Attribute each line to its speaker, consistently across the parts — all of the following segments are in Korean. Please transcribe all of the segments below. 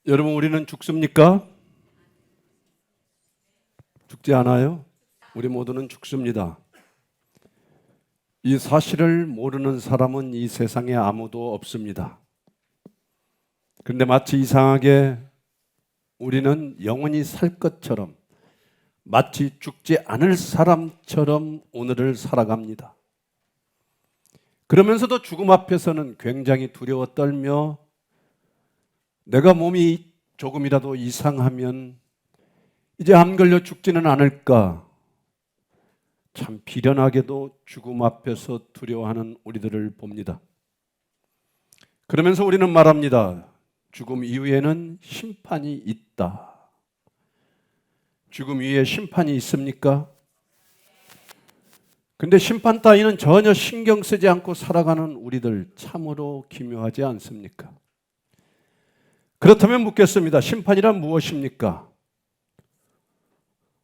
Speaker 1: 여러분, 우리는 죽습니까? 죽지 않아요? 우리 모두는 죽습니다. 이 사실을 모르는 사람은 이 세상에 아무도 없습니다. 그런데 마치 이상하게 우리는 영원히 살 것처럼, 마치 죽지 않을 사람처럼 오늘을 살아갑니다. 그러면서도 죽음 앞에서는 굉장히 두려워 떨며 내가 몸이 조금이라도 이상하면 이제 암 걸려 죽지는 않을까, 참 비련하게도 죽음 앞에서 두려워하는 우리들을 봅니다. 그러면서 우리는 말합니다. 죽음 이후에는 심판이 있다. 죽음 이후에 심판이 있습니까? 근데 심판 따위는 전혀 신경 쓰지 않고 살아가는 우리들 참으로 기묘하지 않습니까? 그렇다면 묻겠습니다. 심판이란 무엇입니까?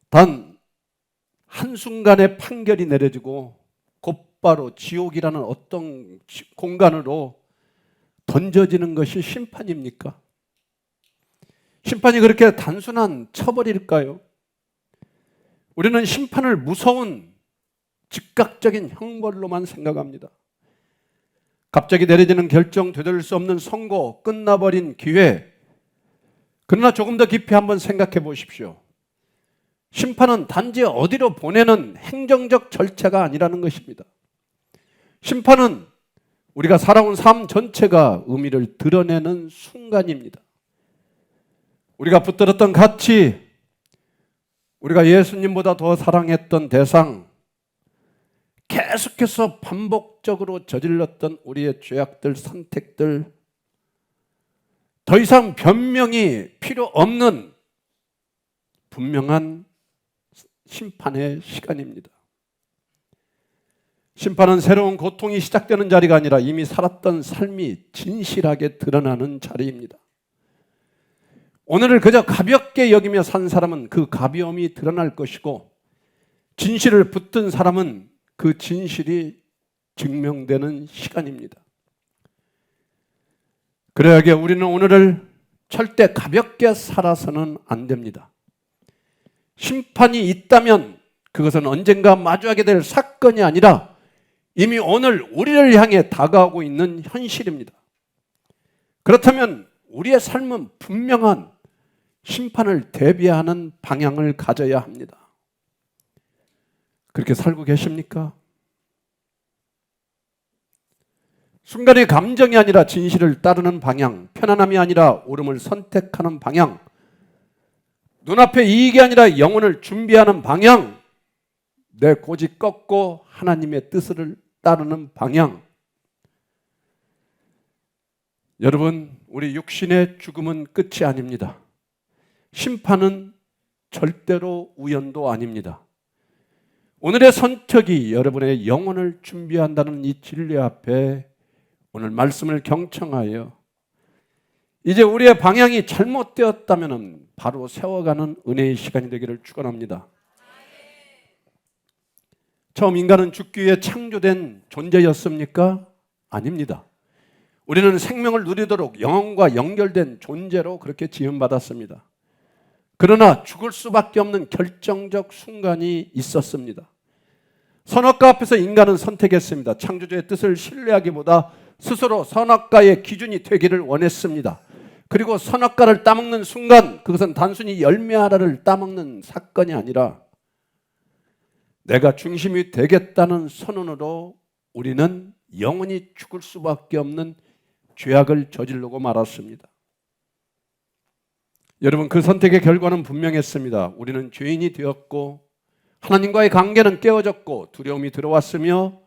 Speaker 1: 단 한순간에 판결이 내려지고 곧바로 지옥이라는 어떤 공간으로 던져지는 것이 심판입니까? 심판이 그렇게 단순한 처벌일까요? 우리는 심판을 무서운 즉각적인 형벌로만 생각합니다. 갑자기 내려지는 결정, 되돌릴 수 없는 선고, 끝나버린 기회. 그러나 조금 더 깊이 한번 생각해 보십시오. 심판은 단지 어디로 보내는 행정적 절차가 아니라는 것입니다. 심판은 우리가 살아온 삶 전체가 의미를 드러내는 순간입니다. 우리가 붙들었던 가치, 우리가 예수님보다 더 사랑했던 대상, 계속해서 반복적으로 저질렀던 우리의 죄악들, 선택들, 더 이상 변명이 필요 없는 분명한 심판의 시간입니다. 심판은 새로운 고통이 시작되는 자리가 아니라 이미 살았던 삶이 진실하게 드러나는 자리입니다. 오늘을 그저 가볍게 여기며 산 사람은 그 가벼움이 드러날 것이고, 진실을 붙든 사람은 그 진실이 증명되는 시간입니다. 그래야게 우리는 오늘을 절대 가볍게 살아서는 안 됩니다. 심판이 있다면 그것은 언젠가 마주하게 될 사건이 아니라 이미 오늘 우리를 향해 다가오고 있는 현실입니다. 그렇다면 우리의 삶은 분명한 심판을 대비하는 방향을 가져야 합니다. 그렇게 살고 계십니까? 순간의 감정이 아니라 진실을 따르는 방향, 편안함이 아니라 옳음을 선택하는 방향, 눈앞의 이익이 아니라 영혼을 준비하는 방향, 내 고집 꺾고 하나님의 뜻을 따르는 방향. 여러분, 우리 육신의 죽음은 끝이 아닙니다. 심판은 절대로 우연도 아닙니다. 오늘의 선택이 여러분의 영혼을 준비한다는 이 진리 앞에 오늘 말씀을 경청하여 이제 우리의 방향이 잘못되었다면 바로 세워가는 은혜의 시간이 되기를 축원합니다. 처음 인간은 죽기 위해 창조된 존재였습니까? 아닙니다. 우리는 생명을 누리도록 영혼과 연결된 존재로 그렇게 지음받았습니다. 그러나 죽을 수밖에 없는 결정적 순간이 있었습니다. 선악과 앞에서 인간은 선택했습니다. 창조주의 뜻을 신뢰하기보다 스스로 선악과의 기준이 되기를 원했습니다. 그리고 선악과를 따먹는 순간 그것은 단순히 열매 하나를 따먹는 사건이 아니라 내가 중심이 되겠다는 선언으로 우리는 영원히 죽을 수밖에 없는 죄악을 저지르고 말았습니다. 여러분, 그 선택의 결과는 분명했습니다. 우리는 죄인이 되었고 하나님과의 관계는 깨어졌고 두려움이 들어왔으며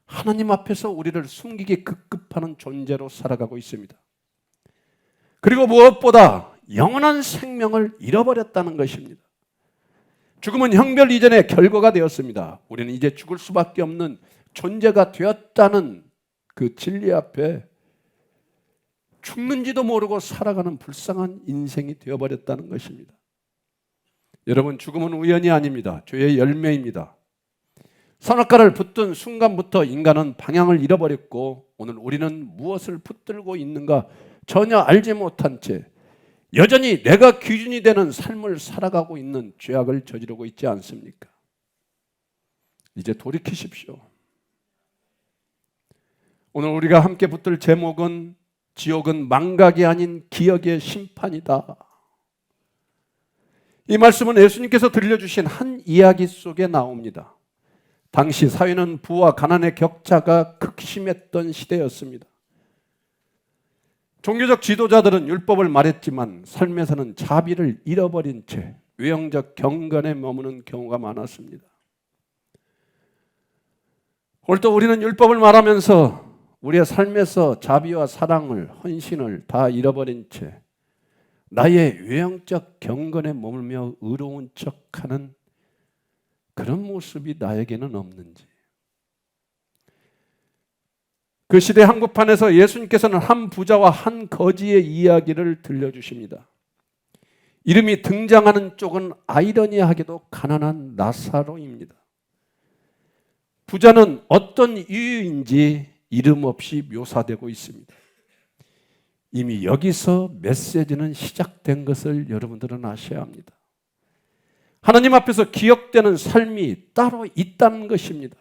Speaker 1: 하나님 앞에서 우리를 숨기기 급급하는 존재로 살아가고 있습니다. 그리고 무엇보다 영원한 생명을 잃어버렸다는 것입니다. 죽음은 형별 이전의 결과가 되었습니다. 우리는 이제 죽을 수밖에 없는 존재가 되었다는 그 진리 앞에 죽는지도 모르고 살아가는 불쌍한 인생이 되어버렸다는 것입니다. 여러분, 죽음은 우연이 아닙니다. 죄의 열매입니다. 선악과를 붙든 순간부터 인간은 방향을 잃어버렸고 오늘 우리는 무엇을 붙들고 있는가 전혀 알지 못한 채 여전히 내가 기준이 되는 삶을 살아가고 있는 죄악을 저지르고 있지 않습니까? 이제 돌이키십시오. 오늘 우리가 함께 붙들 제목은 지옥은 망각이 아닌 기억의 심판이다. 이 말씀은 예수님께서 들려주신 한 이야기 속에 나옵니다. 당시 사회는 부와 가난의 격차가 극심했던 시대였습니다. 종교적 지도자들은 율법을 말했지만 삶에서는 자비를 잃어버린 채 외형적 경건에 머무는 경우가 많았습니다. 오늘 또 우리는 율법을 말하면서 우리의 삶에서 자비와 사랑을, 헌신을 다 잃어버린 채 나의 외형적 경건에 머물며 의로운 척하는 그런 모습이 나에게는 없는지. 그 시대 한복판에서 예수님께서는 한 부자와 한 거지의 이야기를 들려주십니다. 이름이 등장하는 쪽은 아이러니하게도 가난한 나사로입니다. 부자는 어떤 이유인지 이름 없이 묘사되고 있습니다. 이미 여기서 메시지는 시작된 것을 여러분들은 아셔야 합니다. 하나님 앞에서 기억되는 삶이 따로 있다는 것입니다.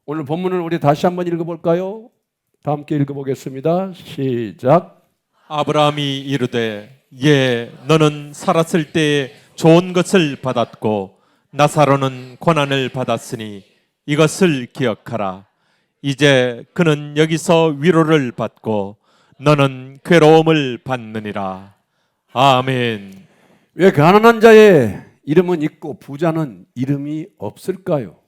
Speaker 1: 오늘 본문을 우리 다시 한번 읽어볼까요? 다 함께 읽어보겠습니다. 시작.
Speaker 2: 아브라함이 이르되 너는 살았을 때에 좋은 것을 받았고 나사로는 고난을 받았으니 이것을 기억하라. 이제 그는 여기서 위로를 받고 너는 괴로움을 받느니라. 아멘.
Speaker 1: 왜 가난한 자의 이름은 있고 부자는 이름이 없을까요?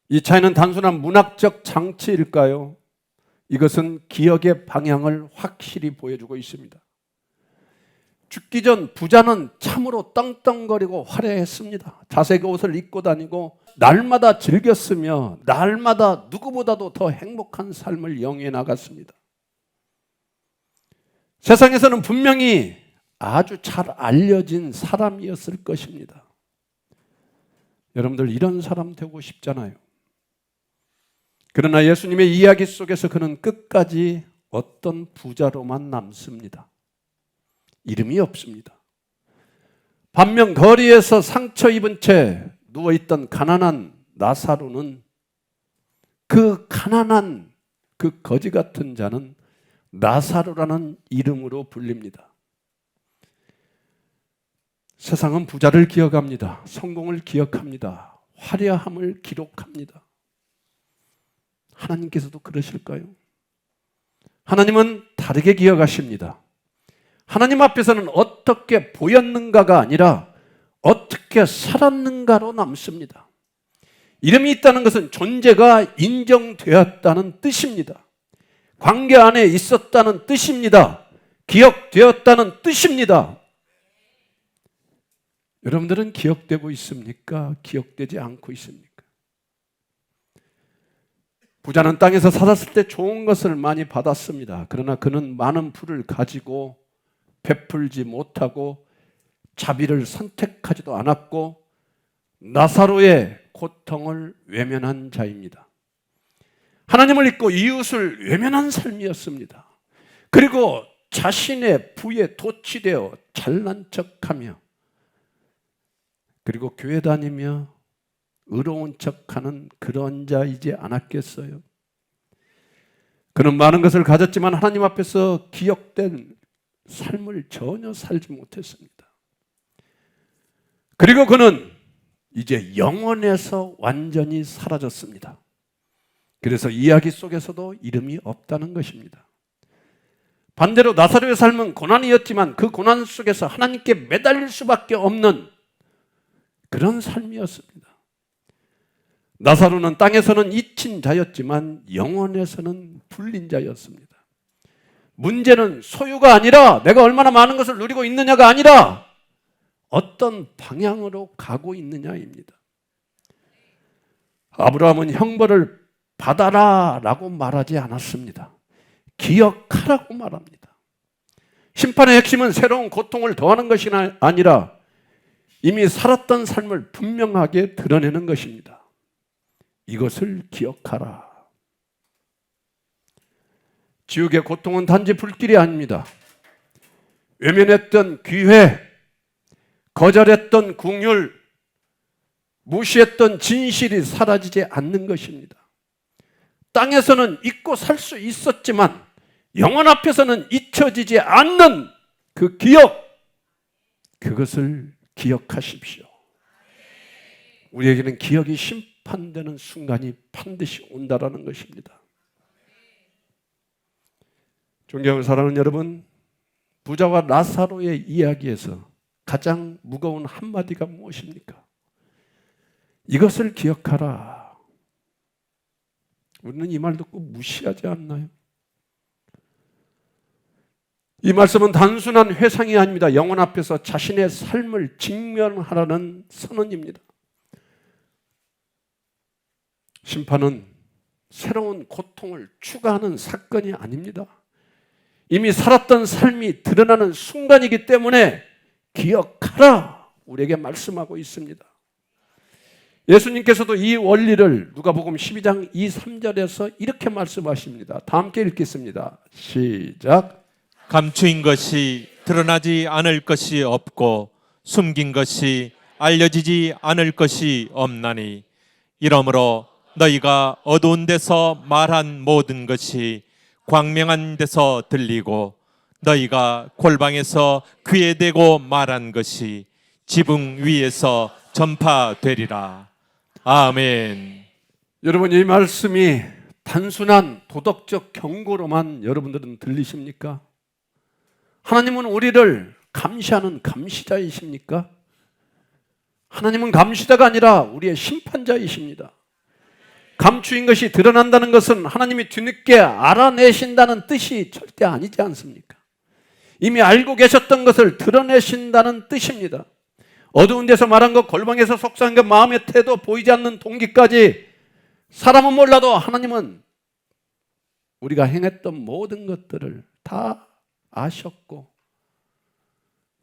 Speaker 1: 이 차이는 단순한 문학적 장치일까요? 이것은 기억의 방향을 확실히 보여주고 있습니다. 죽기 전 부자는 참으로 떵떵거리고 화려했습니다. 자색 옷을 입고 다니고 날마다 즐겼으며 날마다 누구보다도 더 행복한 삶을 영위해 나갔습니다. 세상에서는 분명히 아주 잘 알려진 사람이었을 것입니다. 여러분들 이런 사람 되고 싶잖아요. 그러나 예수님의 이야기 속에서 그는 끝까지 어떤 부자로만 남습니다. 이름이 없습니다. 반면 거리에서 상처 입은 채 누워있던 가난한 나사로는 그 가난한 그 거지 같은 자는 나사로라는 이름으로 불립니다. 세상은 부자를 기억합니다. 성공을 기억합니다. 화려함을 기록합니다. 하나님께서도 그러실까요? 하나님은 다르게 기억하십니다. 하나님 앞에서는 어떻게 보였는가가 아니라 어떻게 살았는가로 남습니다. 이름이 있다는 것은 존재가 인정되었다는 뜻입니다. 관계 안에 있었다는 뜻입니다. 기억되었다는 뜻입니다. 여러분들은 기억되고 있습니까? 기억되지 않고 있습니까? 부자는 땅에서 살았을 때 좋은 것을 많이 받았습니다. 그러나 그는 많은 부를 가지고 베풀지 못하고 자비를 선택하지도 않았고 나사로의 고통을 외면한 자입니다. 하나님을 잊고 이웃을 외면한 삶이었습니다. 그리고 자신의 부에 도취되어 잘난 척하며 그리고 교회 다니며 의로운 척하는 그런 자이지 않았겠어요? 그는 많은 것을 가졌지만 하나님 앞에서 기억된 삶을 전혀 살지 못했습니다. 그리고 그는 이제 영원에서 완전히 사라졌습니다. 그래서 이야기 속에서도 이름이 없다는 것입니다. 반대로 나사로의 삶은 고난이었지만 그 고난 속에서 하나님께 매달릴 수밖에 없는 그런 삶이었습니다. 나사로는 땅에서는 잊힌 자였지만 영원에서는 불린 자였습니다. 문제는 소유가 아니라 내가 얼마나 많은 것을 누리고 있느냐가 아니라 어떤 방향으로 가고 있느냐입니다. 아브라함은 형벌을 받아라 라고 말하지 않았습니다. 기억하라고 말합니다. 심판의 핵심은 새로운 고통을 더하는 것이 아니라 이미 살았던 삶을 분명하게 드러내는 것입니다. 이것을 기억하라. 지옥의 고통은 단지 불길이 아닙니다. 외면했던 기회, 거절했던 긍휼, 무시했던 진실이 사라지지 않는 것입니다. 땅에서는 잊고 살 수 있었지만 영혼 앞에서는 잊혀지지 않는 그 기억, 그것을 기억하십시오. 우리에게는 기억이 심판되는 순간이 반드시 온다라는 것입니다. 존경하는 사랑하는 여러분, 부자와 라사로의 이야기에서 가장 무거운 한마디가 무엇입니까? 이것을 기억하라. 우리는 이 말 듣고 무시하지 않나요? 이 말씀은 단순한 회상이 아닙니다. 영혼 앞에서 자신의 삶을 직면하라는 선언입니다. 심판은 새로운 고통을 추가하는 사건이 아닙니다. 이미 살았던 삶이 드러나는 순간이기 때문에 기억하라, 우리에게 말씀하고 있습니다. 예수님께서도 이 원리를 누가복음 12장 2, 3절에서 이렇게 말씀하십니다. 다 함께 읽겠습니다. 시작.
Speaker 2: 감추인 것이 드러나지 않을 것이 없고 숨긴 것이 알려지지 않을 것이 없나니 이러므로 너희가 어두운 데서 말한 모든 것이 광명한 데서 들리고 너희가 골방에서 귀에 대고 말한 것이 지붕 위에서 전파되리라. 아멘.
Speaker 1: 여러분, 이 말씀이 단순한 도덕적 경고로만 여러분들은 들리십니까? 하나님은 우리를 감시하는 감시자이십니까? 하나님은 감시자가 아니라 우리의 심판자이십니다. 감추인 것이 드러난다는 것은 하나님이 뒤늦게 알아내신다는 뜻이 절대 아니지 않습니까? 이미 알고 계셨던 것을 드러내신다는 뜻입니다. 어두운 데서 말한 것, 골방에서 속삭인 것, 마음의 태도, 보이지 않는 동기까지 사람은 몰라도 하나님은 우리가 행했던 모든 것들을 다 아셨고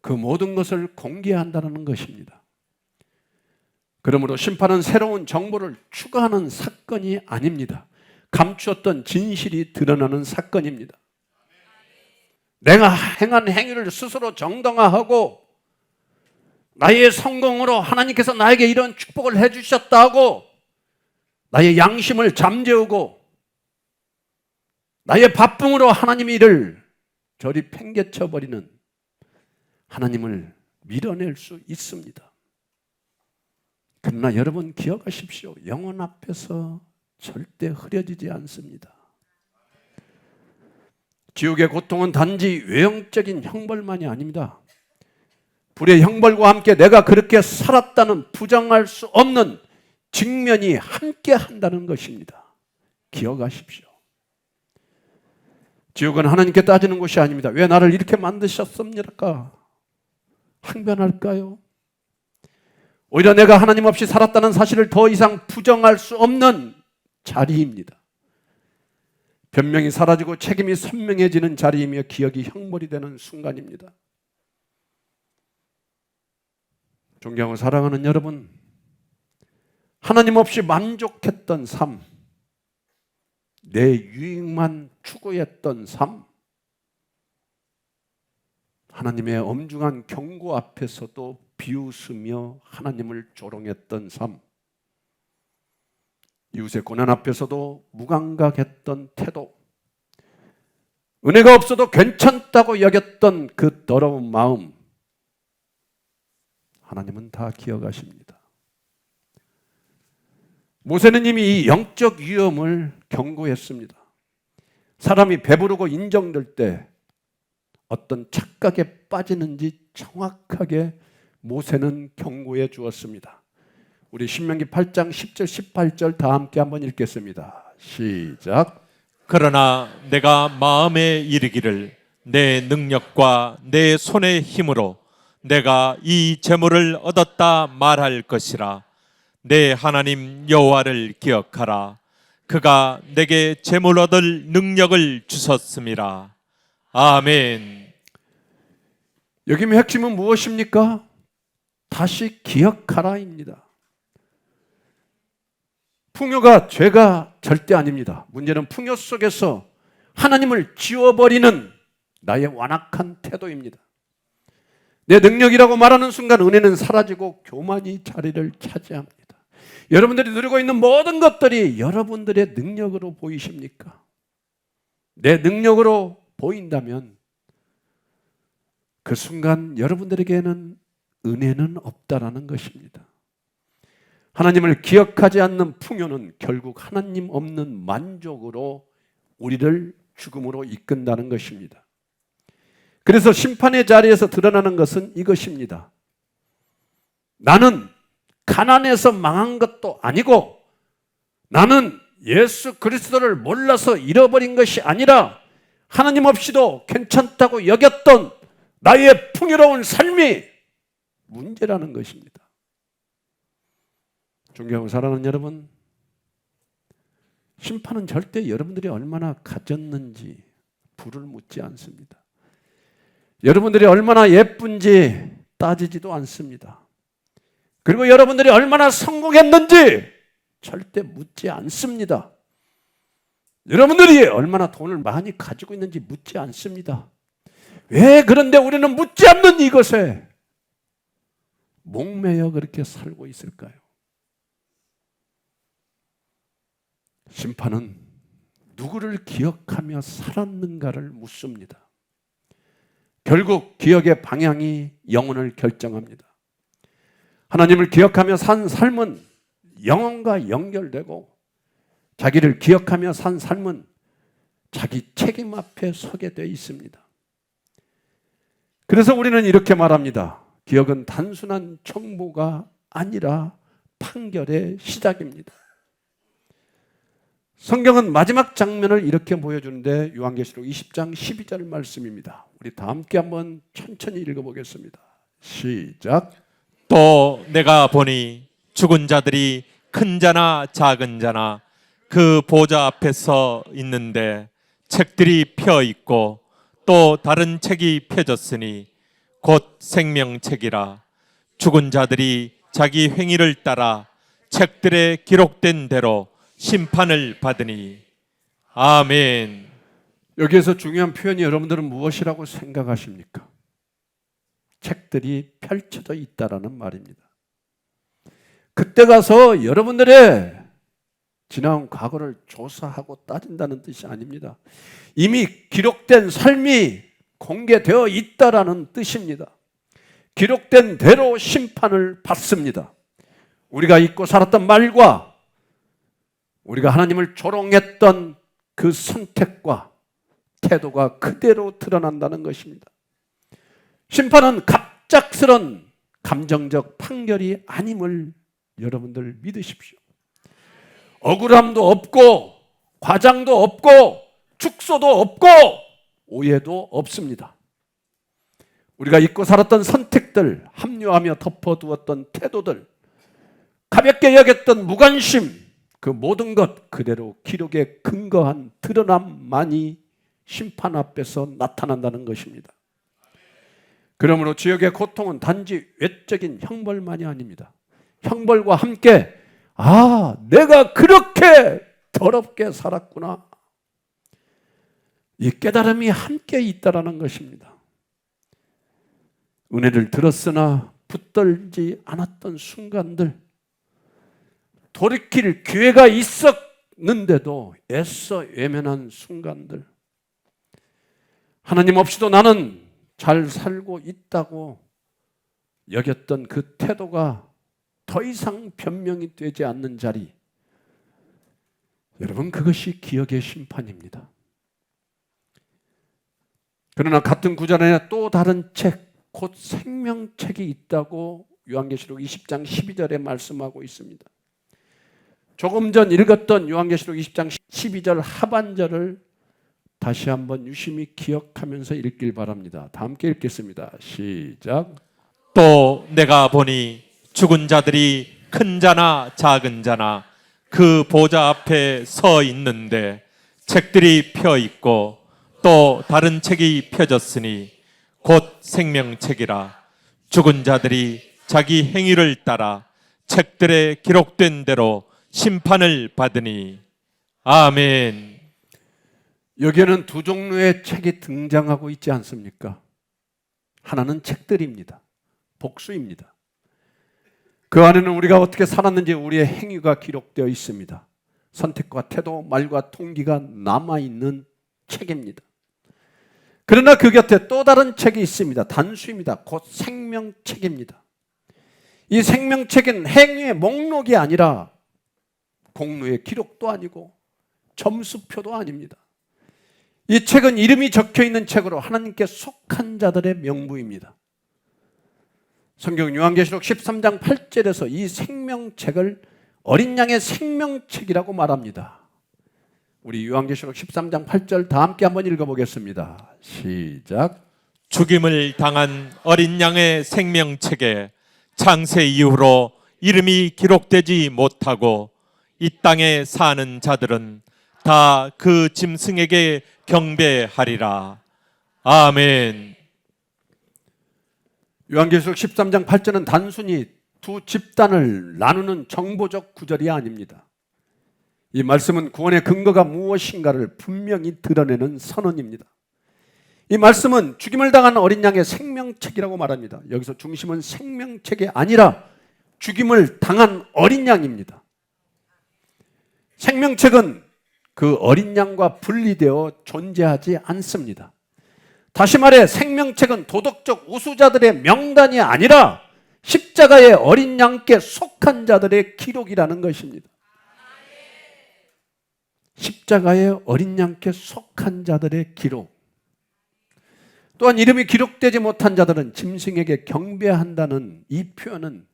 Speaker 1: 그 모든 것을 공개한다는 것입니다. 그러므로 심판은 새로운 정보를 추가하는 사건이 아닙니다. 감추었던 진실이 드러나는 사건입니다. 내가 행한 행위를 스스로 정당화하고 나의 성공으로 하나님께서 나에게 이런 축복을 해주셨다고 나의 양심을 잠재우고 나의 바쁨으로 하나님의 일을 저리 팽개쳐버리는 하나님을 밀어낼 수 있습니다. 그러나 여러분 기억하십시오. 영혼 앞에서 절대 흐려지지 않습니다. 지옥의 고통은 단지 외형적인 형벌만이 아닙니다. 불의 형벌과 함께 내가 그렇게 살았다는 부정할 수 없는 직면이 함께 한다는 것입니다. 기억하십시오. 지옥은 하나님께 따지는 곳이 아닙니다. 왜 나를 이렇게 만드셨습니까? 항변할까요? 오히려 내가 하나님 없이 살았다는 사실을 더 이상 부정할 수 없는 자리입니다. 변명이 사라지고 책임이 선명해지는 자리이며 기억이 형벌이 되는 순간입니다. 존경하고 사랑하는 여러분, 하나님 없이 만족했던 삶, 내 유익만 추구했던 삶, 하나님의 엄중한 경고 앞에서도 비웃으며 하나님을 조롱했던 삶, 이웃의 고난 앞에서도 무감각했던 태도, 은혜가 없어도 괜찮다고 여겼던 그 더러운 마음, 하나님은 다 기억하십니다. 모세는 이미 이 영적 위험을 경고했습니다. 사람이 배부르고 인정될 때 어떤 착각에 빠지는지 정확하게 모세는 경고해 주었습니다. 우리 신명기 8장 10절 18절 다 함께 한번 읽겠습니다. 시작.
Speaker 2: 그러나 내가 마음에 이르기를 내 능력과 내 손의 힘으로 내가 이 재물을 얻었다 말할 것이라. 내 하나님 여호와를 기억하라. 그가 내게 재물 얻을 능력을 주셨음이라. 아멘.
Speaker 1: 여기 핵심은 무엇입니까? 다시 기억하라입니다. 풍요가 죄가 절대 아닙니다. 문제는 풍요 속에서 하나님을 지워버리는 나의 완악한 태도입니다. 내 능력이라고 말하는 순간 은혜는 사라지고 교만이 자리를 차지합니다. 여러분들이 누리고 있는 모든 것들이 여러분들의 능력으로 보이십니까? 내 능력으로 보인다면 그 순간 여러분들에게는 은혜는 없다라는 것입니다. 하나님을 기억하지 않는 풍요는 결국 하나님 없는 만족으로 우리를 죽음으로 이끈다는 것입니다. 그래서 심판의 자리에서 드러나는 것은 이것입니다. 나는 가난해서 망한 것도 아니고 나는 예수 그리스도를 몰라서 잃어버린 것이 아니라 하나님 없이도 괜찮다고 여겼던 나의 풍요로운 삶이 문제라는 것입니다. 존경하고 사랑하는 여러분, 심판은 절대 여러분들이 얼마나 가졌는지 부를 묻지 않습니다. 여러분들이 얼마나 예쁜지 따지지도 않습니다. 그리고 여러분들이 얼마나 성공했는지 절대 묻지 않습니다. 여러분들이 얼마나 돈을 많이 가지고 있는지 묻지 않습니다. 왜 그런데 우리는 묻지 않는 이것에 목매여 그렇게 살고 있을까요? 심판은 누구를 기억하며 살았는가를 묻습니다. 결국 기억의 방향이 영혼을 결정합니다. 하나님을 기억하며 산 삶은 영혼과 연결되고 자기를 기억하며 산 삶은 자기 책임 앞에 서게 되어 있습니다. 그래서 우리는 이렇게 말합니다. 기억은 단순한 정보가 아니라 판결의 시작입니다. 성경은 마지막 장면을 이렇게 보여주는데 요한계시록 20장 12절 말씀입니다. 우리 다 함께 한번 천천히 읽어보겠습니다. 시작.
Speaker 2: 또 내가 보니 죽은 자들이 큰 자나 작은 자나 그 보좌 앞에 서 있는데 책들이 펴 있고 또 다른 책이 펴졌으니 곧 생명책이라. 죽은 자들이 자기 행위를 따라 책들에 기록된 대로 심판을 받으니. 아멘.
Speaker 1: 여기에서 중요한 표현이 여러분들은 무엇이라고 생각하십니까? 책들이 펼쳐져 있다라는 말입니다. 그때 가서 여러분들의 지나온 과거를 조사하고 따진다는 뜻이 아닙니다. 이미 기록된 삶이 공개되어 있다라는 뜻입니다. 기록된 대로 심판을 받습니다. 우리가 잊고 살았던 말과 우리가 하나님을 조롱했던 그 선택과 태도가 그대로 드러난다는 것입니다. 심판은 갑작스런 감정적 판결이 아님을 여러분들 믿으십시오. 억울함도 없고 과장도 없고 축소도 없고 오해도 없습니다. 우리가 잊고 살았던 선택들, 합리화하며 덮어두었던 태도들, 가볍게 여겼던 무관심, 그 모든 것 그대로 기록에 근거한 드러남만이 심판 앞에서 나타난다는 것입니다. 그러므로 지옥의 고통은 단지 외적인 형벌만이 아닙니다. 형벌과 함께 내가 그렇게 더럽게 살았구나, 이 깨달음이 함께 있다라는 것입니다. 은혜를 들었으나 붙들지 않았던 순간들, 돌이킬 기회가 있었는데도 애써 외면한 순간들, 하나님 없이도 나는 잘 살고 있다고 여겼던 그 태도가 더 이상 변명이 되지 않는 자리, 여러분, 그것이 기억의 심판입니다. 그러나 같은 구절 안에 또 다른 책, 곧 생명책이 있다고 요한계시록 20장 12절에 말씀하고 있습니다. 조금 전 읽었던 요한계시록 20장 12절 하반절을 다시 한번 유심히 기억하면서 읽길 바랍니다. 다 함께 읽겠습니다. 시작.
Speaker 2: 또 내가 보니 죽은 자들이 큰 자나 작은 자나 그 보좌 앞에 서 있는데 책들이 펴 있고 또 다른 책이 펴졌으니 곧 생명책이라. 죽은 자들이 자기 행위를 따라 책들에 기록된 대로 심판을 받으니. 아멘.
Speaker 1: 여기에는 두 종류의 책이 등장하고 있지 않습니까? 하나는 책들입니다. 복수입니다. 그 안에는 우리가 어떻게 살았는지 우리의 행위가 기록되어 있습니다. 선택과 태도, 말과 통기가 남아있는 책입니다. 그러나 그 곁에 또 다른 책이 있습니다. 단수입니다. 곧 생명책입니다. 이 생명책은 행위의 목록이 아니라 공로의 기록도 아니고 점수표도 아닙니다. 이 책은 이름이 적혀있는 책으로 하나님께 속한 자들의 명부입니다. 성경 요한계시록 13장 8절에서 이 생명책을 어린 양의 생명책이라고 말합니다. 우리 요한계시록 13장 8절 다 함께 한번 읽어보겠습니다. 시작.
Speaker 2: 죽임을 당한 어린 양의 생명책에 창세 이후로 이름이 기록되지 못하고 이 땅에 사는 자들은 다 그 짐승에게 경배하리라. 아멘.
Speaker 1: 요한계시록 13장 8절은 단순히 두 집단을 나누는 정보적 구절이 아닙니다. 이 말씀은 구원의 근거가 무엇인가를 분명히 드러내는 선언입니다. 이 말씀은 죽임을 당한 어린 양의 생명책이라고 말합니다. 여기서 중심은 생명책이 아니라 죽임을 당한 어린 양입니다. 생명책은 그 어린 양과 분리되어 존재하지 않습니다. 다시 말해 생명책은 도덕적 우수자들의 명단이 아니라 십자가의 어린 양께 속한 자들의 기록이라는 것입니다. 십자가의 어린 양께 속한 자들의 기록. 또한 이름이 기록되지 못한 자들은 짐승에게 경배한다는 이 표현은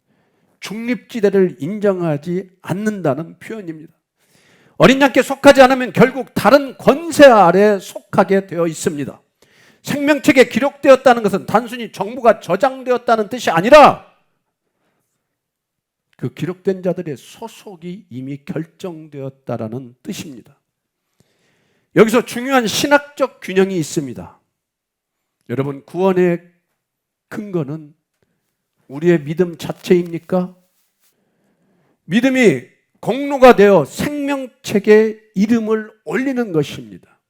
Speaker 1: 중립지대를 인정하지 않는다는 표현입니다. 어린 양께 속하지 않으면 결국 다른 권세 아래 속하게 되어 있습니다. 생명책에 기록되었다는 것은 단순히 정보가 저장되었다는 뜻이 아니라 그 기록된 자들의 소속이 이미 결정되었다라는 뜻입니다. 여기서 중요한 신학적 균형이 있습니다. 여러분, 구원의 근거는 우리의 믿음 자체입니까? 믿음이 공로가 되어 생명책에 이름을 올리는 것입니다.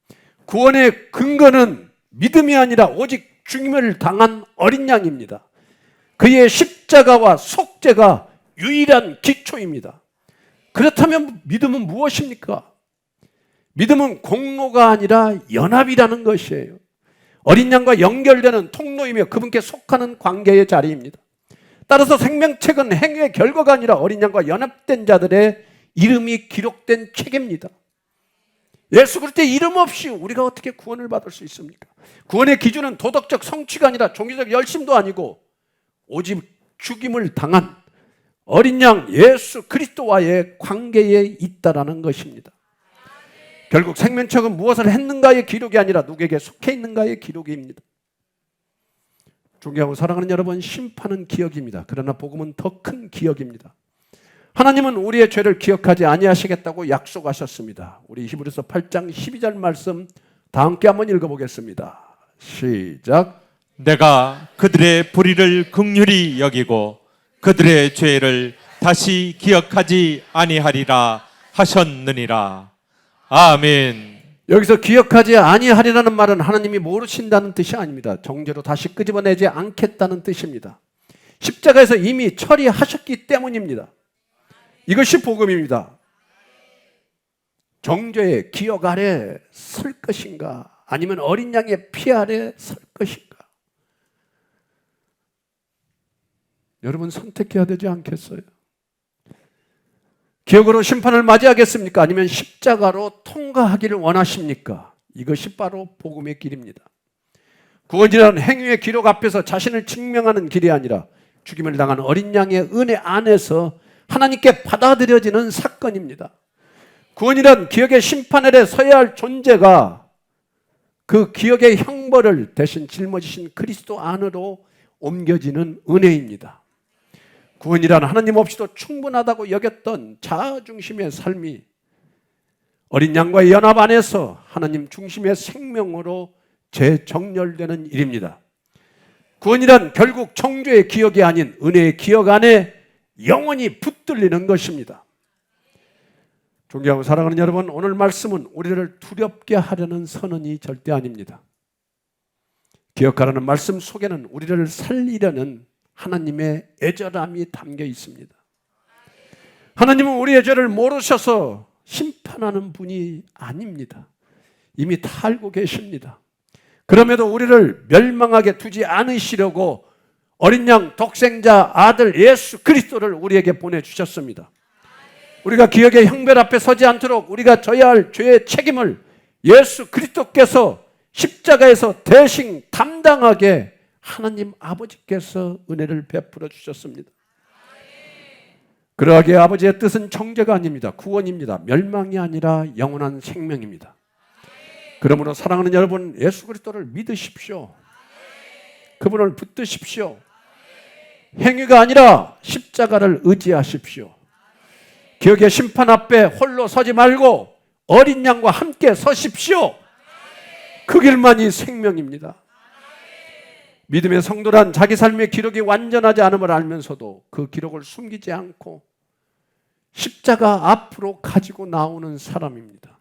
Speaker 1: 구원의 근거는 믿음이 아니라 오직 죽임을 당한 어린 양입니다. 그의 십자가와 속죄가 유일한 기초입니다. 그렇다면 믿음은 무엇입니까? 믿음은 공로가 아니라 연합이라는 것이에요. 어린 양과 연결되는 통로이며 그분께 속하는 관계의 자리입니다. 따라서 생명책은 행위의 결과가 아니라 어린 양과 연합된 자들의 이름이 기록된 책입니다. 예수 그리스도의 이름 없이 우리가 어떻게 구원을 받을 수 있습니까? 구원의 기준은 도덕적 성취가 아니라 종교적 열심도 아니고 오직 죽임을 당한 어린 양 예수 그리스도와의 관계에 있다라는 것입니다. 결국 생명책은 무엇을 했는가의 기록이 아니라 누구에게 속해 있는가의 기록입니다. 존경하고 사랑하는 여러분, 심판은 기억입니다. 그러나 복음은 더 큰 기억입니다. 하나님은 우리의 죄를 기억하지 아니하시겠다고 약속하셨습니다. 우리 히브리서 8장 12절 말씀 다 함께 한번 읽어보겠습니다. 시작.
Speaker 2: 내가 그들의 불의를 긍휼히 여기고 그들의 죄를 다시 기억하지 아니하리라 하셨느니라. 아멘.
Speaker 1: 여기서 기억하지 아니하리라는 말은 하나님이 모르신다는 뜻이 아닙니다. 정죄로 다시 끄집어내지 않겠다는 뜻입니다. 십자가에서 이미 처리하셨기 때문입니다. 이것이 복음입니다. 정죄의 기억 아래 설 것인가 아니면 어린 양의 피 아래 설 것인가? 여러분 선택해야 되지 않겠어요? 기억으로 심판을 맞이하겠습니까? 아니면 십자가로 통과하기를 원하십니까? 이것이 바로 복음의 길입니다. 구원이라는 행위의 기록 앞에서 자신을 증명하는 길이 아니라 죽임을 당한 어린 양의 은혜 안에서 하나님께 받아들여지는 사건입니다. 구원이란 기억의 심판 아래 서야 할 존재가 그 기억의 형벌을 대신 짊어지신 그리스도 안으로 옮겨지는 은혜입니다. 구원이란 하나님 없이도 충분하다고 여겼던 자아중심의 삶이 어린 양과의 연합 안에서 하나님 중심의 생명으로 재정렬되는 일입니다. 구원이란 결국 정죄의 기억이 아닌 은혜의 기억 안에 영원히 붙들리는 것입니다. 존경하고 사랑하는 여러분, 오늘 말씀은 우리를 두렵게 하려는 선언이 절대 아닙니다. 기억하라는 말씀 속에는 우리를 살리려는 하나님의 애절함이 담겨 있습니다. 하나님은 우리의 죄를 모르셔서 심판하는 분이 아닙니다. 이미 다 알고 계십니다. 그럼에도 우리를 멸망하게 두지 않으시려고 어린 양 독생자 아들 예수 그리스도를 우리에게 보내주셨습니다. 우리가 기억의 형벌 앞에 서지 않도록 우리가 져야 할 죄의 책임을 예수 그리스도께서 십자가에서 대신 담당하게 하나님 아버지께서 은혜를 베풀어 주셨습니다. 그러하기에 아버지의 뜻은 정죄가 아닙니다. 구원입니다. 멸망이 아니라 영원한 생명입니다. 그러므로 사랑하는 여러분, 예수 그리스도를 믿으십시오. 그분을 붙드십시오. 행위가 아니라 십자가를 의지하십시오. 기억의 심판 앞에 홀로 서지 말고 어린 양과 함께 서십시오. 그 길만이 생명입니다. 믿음의 성도란 자기 삶의 기록이 완전하지 않음을 알면서도 그 기록을 숨기지 않고 십자가 앞으로 가지고 나오는 사람입니다.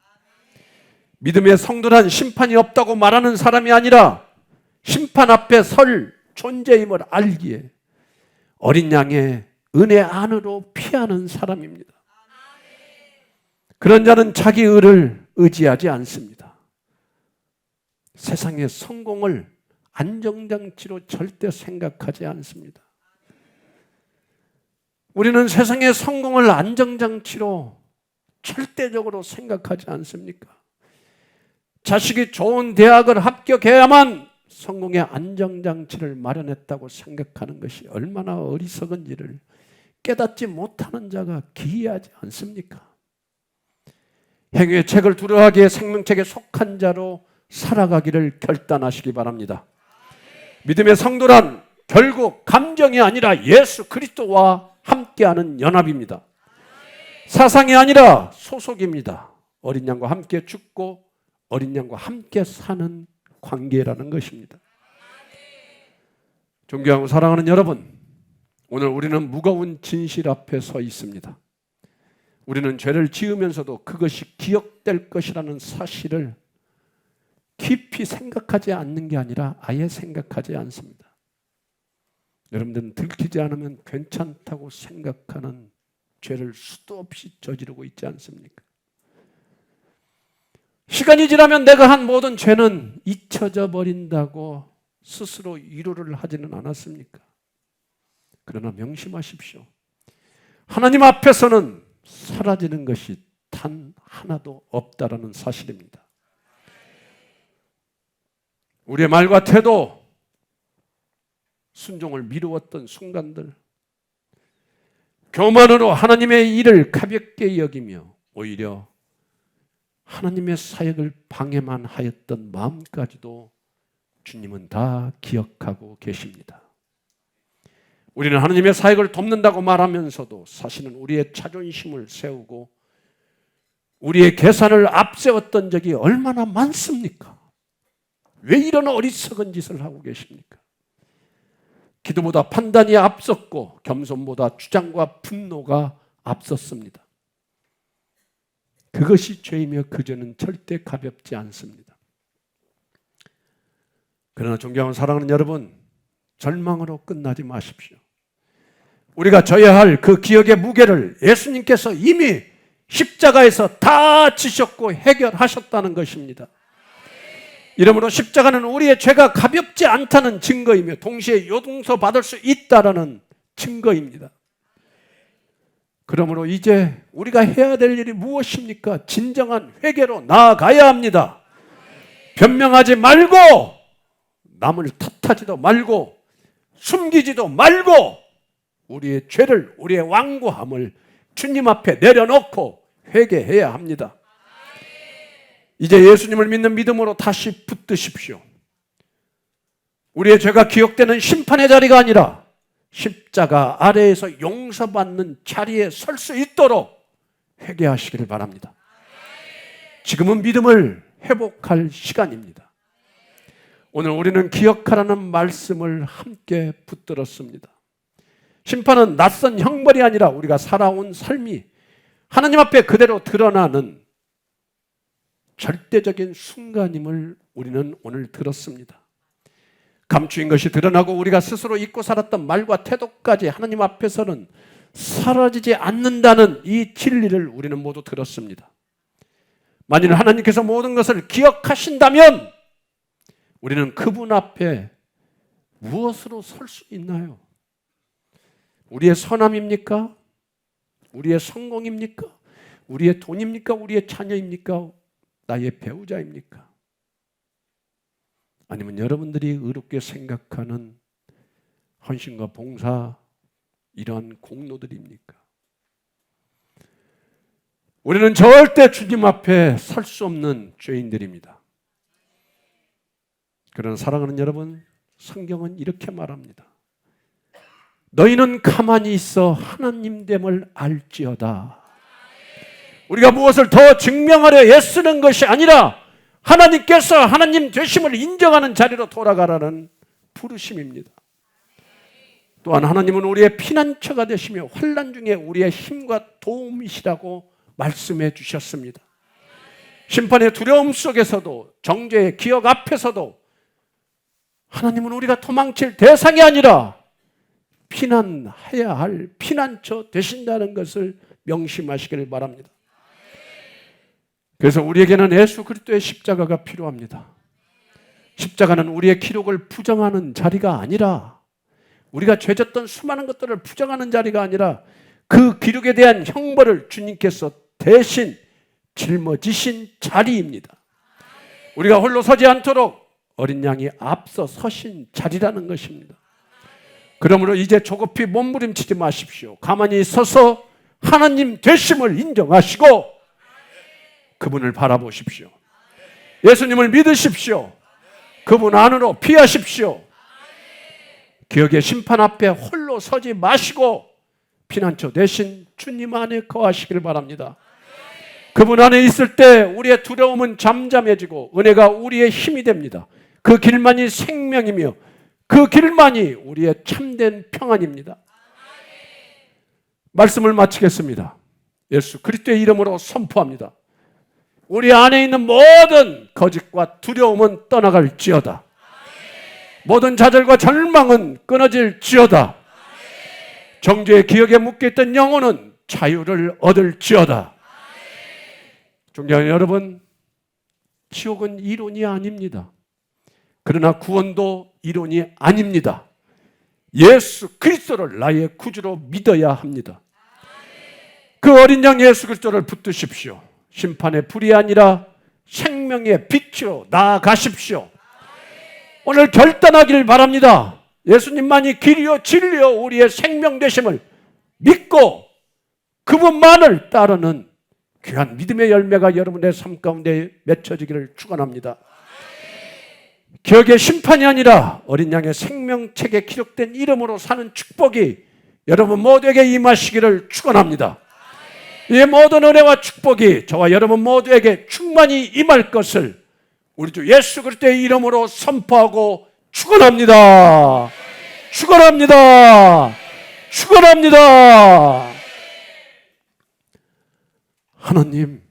Speaker 1: 믿음의 성도란 심판이 없다고 말하는 사람이 아니라 심판 앞에 설 존재임을 알기에 어린 양의 은혜 안으로 피하는 사람입니다. 그런 자는 자기 의를 의지하지 않습니다. 세상의 성공을 안정장치로 절대 생각하지 않습니다. 우리는 세상의 성공을 안정장치로 절대적으로 생각하지 않습니까? 자식이 좋은 대학을 합격해야만 성공의 안정장치를 마련했다고 생각하는 것이 얼마나 어리석은지를 깨닫지 못하는 자가 기이하지 않습니까? 행위의 책을 두려워하기에 생명책에 속한 자로 살아가기를 결단하시기 바랍니다. 믿음의 성도란 결국 감정이 아니라 예수 그리스도와 함께하는 연합입니다. 사상이 아니라 소속입니다. 어린 양과 함께 죽고 어린 양과 함께 사는 관계라는 것입니다. 존경하고 사랑하는 여러분, 오늘 우리는 무거운 진실 앞에 서 있습니다. 우리는 죄를 지으면서도 그것이 기억될 것이라는 사실을 깊이 생각하지 않는 게 아니라 아예 생각하지 않습니다. 여러분들은 들키지 않으면 괜찮다고 생각하는 죄를 수도 없이 저지르고 있지 않습니까? 시간이 지나면 내가 한 모든 죄는 잊혀져 버린다고 스스로 위로를 하지는 않았습니까? 그러나 명심하십시오. 하나님 앞에서는 사라지는 것이 단 하나도 없다라는 사실입니다. 우리의 말과 태도, 순종을 미루었던 순간들, 교만으로 하나님의 일을 가볍게 여기며 오히려 하나님의 사역을 방해만 하였던 마음까지도 주님은 다 기억하고 계십니다. 우리는 하나님의 사역을 돕는다고 말하면서도 사실은 우리의 자존심을 세우고 우리의 계산을 앞세웠던 적이 얼마나 많습니까? 왜 이런 어리석은 짓을 하고 계십니까? 기도보다 판단이 앞섰고 겸손보다 주장과 분노가 앞섰습니다. 그것이 죄이며 그 죄는 절대 가볍지 않습니다. 그러나 존경하는 사랑하는 여러분, 절망으로 끝나지 마십시오. 우리가 져야 할 그 기억의 무게를 예수님께서 이미 십자가에서 다 지셨고 해결하셨다는 것입니다. 이러므로 십자가는 우리의 죄가 가볍지 않다는 증거이며 동시에 요동서 받을 수 있다라는 증거입니다. 그러므로 이제 우리가 해야 될 일이 무엇입니까? 진정한 회개로 나아가야 합니다. 변명하지 말고 남을 탓하지도 말고 숨기지도 말고 우리의 죄를, 우리의 완고함을 주님 앞에 내려놓고 회개해야 합니다. 이제 예수님을 믿는 믿음으로 다시 붙드십시오. 우리의 죄가 기억되는 심판의 자리가 아니라 십자가 아래에서 용서받는 자리에 설 수 있도록 회개하시기를 바랍니다. 지금은 믿음을 회복할 시간입니다. 오늘 우리는 기억하라는 말씀을 함께 붙들었습니다. 심판은 낯선 형벌이 아니라 우리가 살아온 삶이 하나님 앞에 그대로 드러나는 절대적인 순간임을 우리는 오늘 들었습니다. 감추인 것이 드러나고 우리가 스스로 잊고 살았던 말과 태도까지 하나님 앞에서는 사라지지 않는다는 이 진리를 우리는 모두 들었습니다. 만일 하나님께서 모든 것을 기억하신다면 우리는 그분 앞에 무엇으로 설 수 있나요? 우리의 선함입니까? 우리의 성공입니까? 우리의 돈입니까? 우리의 자녀입니까? 나의 배우자입니까? 아니면 여러분들이 의롭게 생각하는 헌신과 봉사, 이러한 공로들입니까? 우리는 절대 주님 앞에 설 수 없는 죄인들입니다. 그러나 사랑하는 여러분, 성경은 이렇게 말합니다. 너희는 가만히 있어 하나님됨을 알지어다. 우리가 무엇을 더 증명하려 애쓰는 것이 아니라 하나님께서 하나님 되심을 인정하는 자리로 돌아가라는 부르심입니다. 또한 하나님은 우리의 피난처가 되시며 환난 중에 우리의 힘과 도움이시라고 말씀해 주셨습니다. 심판의 두려움 속에서도 정죄의 기억 앞에서도 하나님은 우리가 도망칠 대상이 아니라 피난해야 할 피난처 되신다는 것을 명심하시기를 바랍니다. 그래서 우리에게는 예수 그리스도의 십자가가 필요합니다. 십자가는 우리의 기록을 부정하는 자리가 아니라, 우리가 죄졌던 수많은 것들을 부정하는 자리가 아니라 그 기록에 대한 형벌을 주님께서 대신 짊어지신 자리입니다. 우리가 홀로 서지 않도록 어린 양이 앞서 서신 자리라는 것입니다. 그러므로 이제 조급히 몸부림치지 마십시오. 가만히 서서 하나님 되심을 인정하시고 그분을 바라보십시오. 예수님을 믿으십시오. 그분 안으로 피하십시오. 기억의 심판 앞에 홀로 서지 마시고 피난처 대신 주님 안에 거하시길 바랍니다. 그분 안에 있을 때 우리의 두려움은 잠잠해지고 은혜가 우리의 힘이 됩니다. 그 길만이 생명이며 그 길만이 우리의 참된 평안입니다. 말씀을 마치겠습니다. 예수 그리스도의 이름으로 선포합니다. 우리 안에 있는 모든 거짓과 두려움은 떠나갈지어다. 모든 좌절과 절망은 끊어질지어다. 정죄의 기억에 묶여있던 영혼은 자유를 얻을지어다. 존경하는 여러분, 지옥은 이론이 아닙니다. 그러나 구원도 이론이 아닙니다. 예수 그리스도를 나의 구주로 믿어야 합니다. 그 어린 양 예수 그리스도를 붙드십시오. 심판의 불이 아니라 생명의 빛으로 나아가십시오. 오늘 결단하길 바랍니다. 예수님만이 길이요 진리요 우리의 생명 되심을 믿고 그분만을 따르는 귀한 믿음의 열매가 여러분의 삶 가운데 맺혀지기를 축원합니다. 기억의 심판이 아니라 어린 양의 생명책에 기록된 이름으로 사는 축복이 여러분 모두에게 임하시기를 축원합니다. 이 모든 은혜와 축복이 저와 여러분 모두에게 충만히 임할 것을 우리 주 예수 그리스도의 이름으로 선포하고 축원합니다. 축원합니다. 축원합니다. 하나님,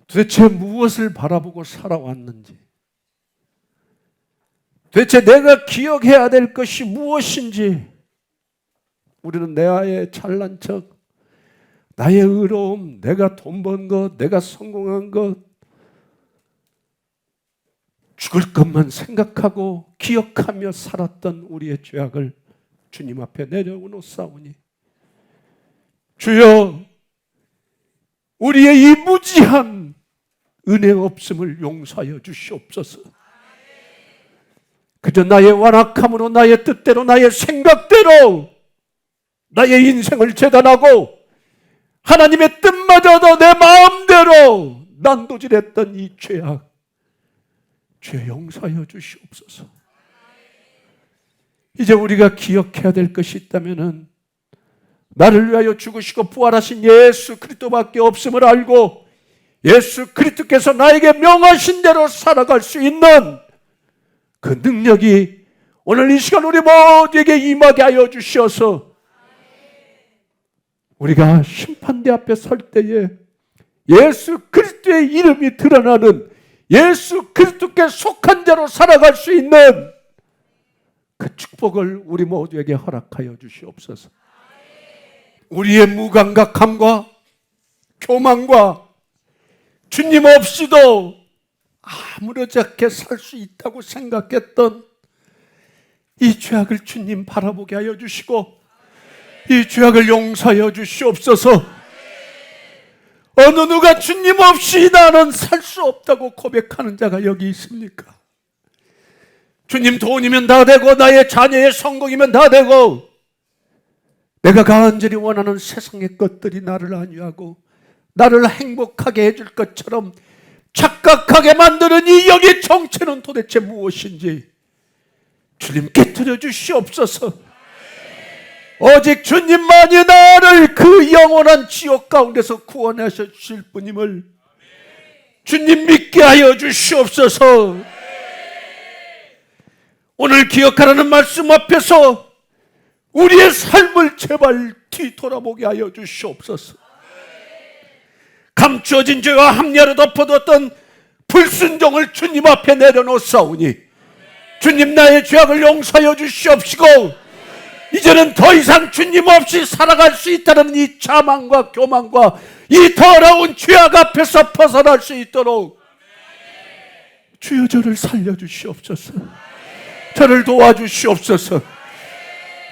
Speaker 1: 도대체 무엇을 바라보고 살아왔는지, 도대체 내가 기억해야 될 것이 무엇인지, 우리는 나의 잘난 척, 나의 의로움, 내가 돈 번 것, 내가 성공한 것, 죽을 것만 생각하고 기억하며 살았던 우리의 죄악을 주님 앞에 내려놓사오니 주여, 우리의 이 무지한 은혜 없음을 용서하여 주시옵소서. 그저 나의 완악함으로, 나의 뜻대로, 나의 생각대로 나의 인생을 재단하고 하나님의 뜻마저도 내 마음대로 난도질했던 이 죄악, 죄 용서하여 주시옵소서. 이제 우리가 기억해야 될 것이 있다면은 나를 위하여 죽으시고 부활하신 예수 그리스도밖에 없음을 알고 예수 그리스도께서 나에게 명하신 대로 살아갈 수 있는 그 능력이 오늘 이 시간 우리 모두에게 임하게 하여 주셔서 우리가 심판대 앞에 설 때에 예수 그리스도의 이름이 드러나는 예수 그리스도께 속한 자로 살아갈 수 있는 그 축복을 우리 모두에게 허락하여 주시옵소서. 우리의 무감각함과 교만과 주님 없이도 아무렇지 않게 살 수 있다고 생각했던 이 죄악을 주님 바라보게 하여 주시고 이 죄악을 용서하여 주시옵소서. 어느 누가 주님 없이 나는 살 수 없다고 고백하는 자가 여기 있습니까? 주님 돈이면 다 되고 나의 자녀의 성공이면 다 되고 내가 간절히 원하는 세상의 것들이 나를 안위하고 나를 행복하게 해줄 것처럼 착각하게 만드는 이 영의 정체는 도대체 무엇인지 주님 깨뜨려 주시옵소서. 오직 주님만이 나를 그 영원한 지옥 가운데서 구원하셔 주실 분임을 주님 믿게 하여 주시옵소서. 오늘 기억하라는 말씀 앞에서 우리의 삶을 제발 뒤돌아보게 하여 주시옵소서. 감추어진 죄와 합리화로 덮어뒀던 불순종을 주님 앞에 내려놓사오니 주님 나의 죄악을 용서하여 주시옵시고 이제는 더 이상 주님 없이 살아갈 수 있다는 이 자만과 교만과 이 더러운 죄악 앞에서 벗어날 수 있도록 주여 저를 살려주시옵소서. 저를 도와주시옵소서.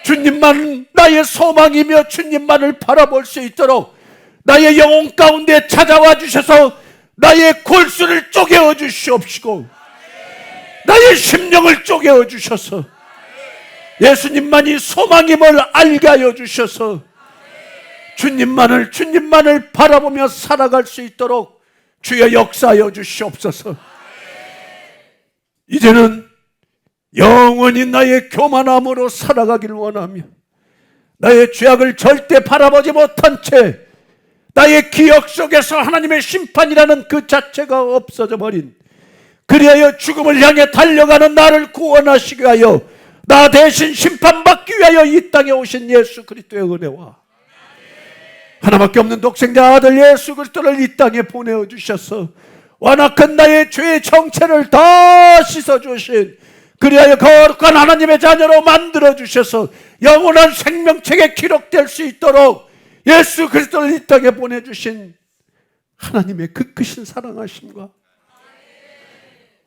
Speaker 1: 주님만 나의 소망이며 주님만을 바라볼 수 있도록 나의 영혼 가운데 찾아와 주셔서 나의 골수를 쪼개어 주시옵시고 나의 심령을 쪼개어 주셔서 예수님만이 소망임을 알게 하여 주셔서 주님만을 바라보며 살아갈 수 있도록 주여 역사하여 주시옵소서. 이제는 영원히 나의 교만함으로 살아가길 원하며 나의 죄악을 절대 바라보지 못한 채 나의 기억 속에서 하나님의 심판이라는 그 자체가 없어져 버린 그리하여 죽음을 향해 달려가는 나를 구원하시게 하여 나 대신 심판받기 위하여 이 땅에 오신 예수 그리스도의 은혜와 하나밖에 없는 독생자 아들 예수 그리스도를 이 땅에 보내어 주셔서 완악한 나의 죄의 정체를 다 씻어주신 그리하여 거룩한 하나님의 자녀로 만들어 주셔서 영원한 생명책에 기록될 수 있도록 예수 그리스도를 이 땅에 보내주신 하나님의 그 크신 사랑하심과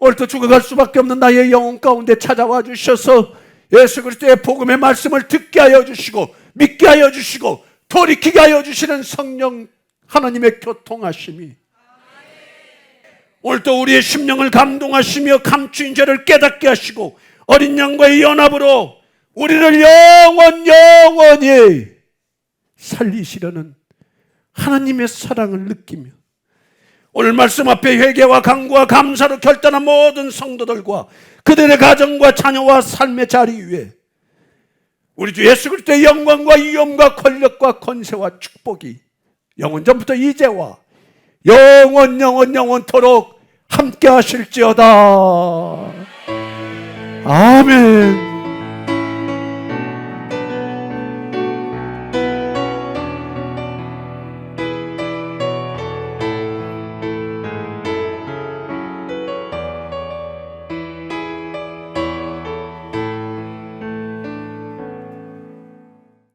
Speaker 1: 옳도 죽어갈 수밖에 없는 나의 영혼 가운데 찾아와 주셔서 예수 그리스도의 복음의 말씀을 듣게 하여 주시고 믿게 하여 주시고 돌이키게 하여 주시는 성령 하나님의 교통하심이 오늘도 우리의 심령을 감동하시며 감추인 죄를 깨닫게 하시고 어린 양과의 연합으로 우리를 영원히 살리시려는 하나님의 사랑을 느끼며 오늘 말씀 앞에 회개와 간구와 감사로 결단한 모든 성도들과 그들의 가정과 자녀와 삶의 자리 위에 우리 주 예수 그리스도의 영광과 위엄과 권력과 권세와 축복이 영원 전부터 이제와 영원토록 함께 하실지어다. 아멘.